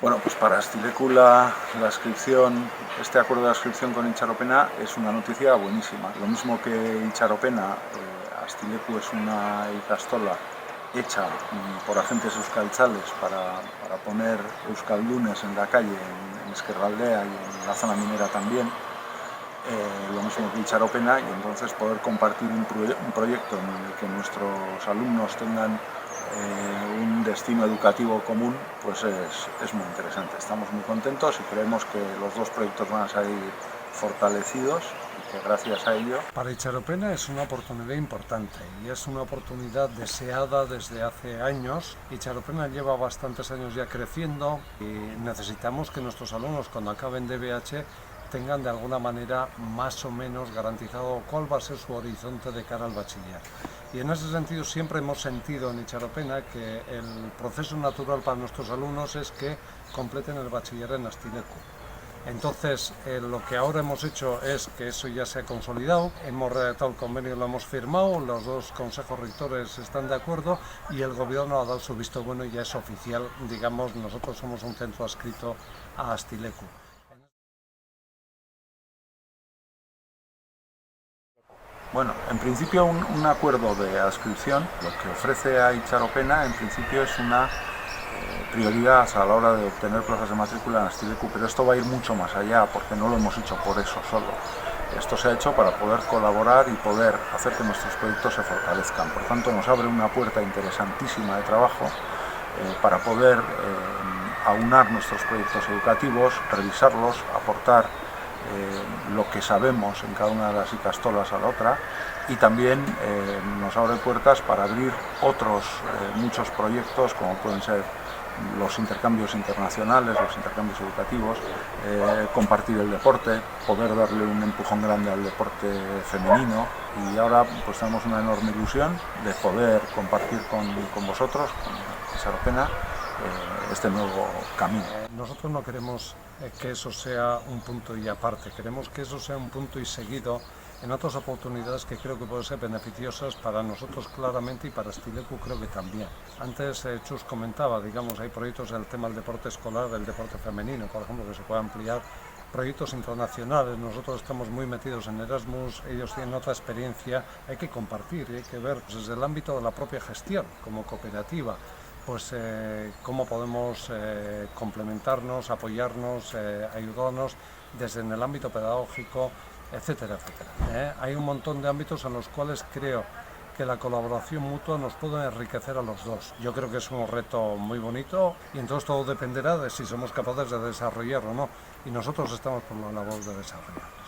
Bueno, pues para Astileku la inscripción, este acuerdo de inscripción con Itxaropena es una noticia buenísima. Lo mismo que Itxaropena, Astileku es una ikastola hecha por agentes euskaltzales para poner euskaldunes en la calle, en Ezkerraldea y en la zona minera también. Lo mismo que Itxaropena, y entonces poder compartir un proyecto en el que nuestros alumnos tengan un destino educativo común, pues es muy interesante. Estamos muy contentos y creemos que los dos proyectos van a salir fortalecidos y que gracias a ello... Para Itxaropena es una oportunidad importante y es una oportunidad deseada desde hace años. Itxaropena lleva bastantes años ya creciendo y necesitamos que nuestros alumnos, cuando acaben DBH, tengan de alguna manera más o menos garantizado cuál va a ser su horizonte de cara al bachiller. Y en ese sentido siempre hemos sentido en Itxaropena que el proceso natural para nuestros alumnos es que completen el bachiller en Astileku. Entonces, lo que ahora hemos hecho es que eso ya se ha consolidado, hemos redactado el convenio, lo hemos firmado, los dos consejos rectores están de acuerdo y el gobierno ha dado su visto bueno y ya es oficial, digamos, nosotros somos un centro adscrito a Astileku. Bueno, en principio un acuerdo de adscripción, lo que ofrece a Itxaropena en principio es una prioridad a la hora de obtener plazas de matrícula en Astileku, pero esto va a ir mucho más allá porque no lo hemos hecho por eso solo. Esto se ha hecho para poder colaborar y poder hacer que nuestros proyectos se fortalezcan. Por tanto, nos abre una puerta interesantísima de trabajo para poder aunar nuestros proyectos educativos, revisarlos, aportar lo que sabemos en cada una de las ikastolas a la otra, y también nos abre puertas para abrir otros muchos proyectos como pueden ser los intercambios internacionales, los intercambios educativos, compartir el deporte, poder darle un empujón grande al deporte femenino, y ahora pues tenemos una enorme ilusión de poder compartir con vosotros, con Itxaropena, este nuevo camino. Nosotros no queremos que eso sea un punto y aparte, queremos que eso sea un punto y seguido en otras oportunidades que creo que pueden ser beneficiosas para nosotros claramente y para Astileku creo que también. Antes Chus comentaba, digamos, hay proyectos en el tema del deporte escolar, del deporte femenino, por ejemplo, que se puede ampliar, proyectos internacionales, nosotros estamos muy metidos en Erasmus, ellos tienen otra experiencia, hay que compartir, hay que ver pues, desde el ámbito de la propia gestión, como cooperativa, pues cómo podemos complementarnos, apoyarnos, ayudarnos desde en el ámbito pedagógico, etcétera, etcétera. Hay un montón de ámbitos en los cuales creo que la colaboración mutua nos puede enriquecer a los dos. Yo creo que es un reto muy bonito y entonces todo dependerá de si somos capaces de desarrollarlo o no. Y nosotros estamos por la labor de desarrollarlo.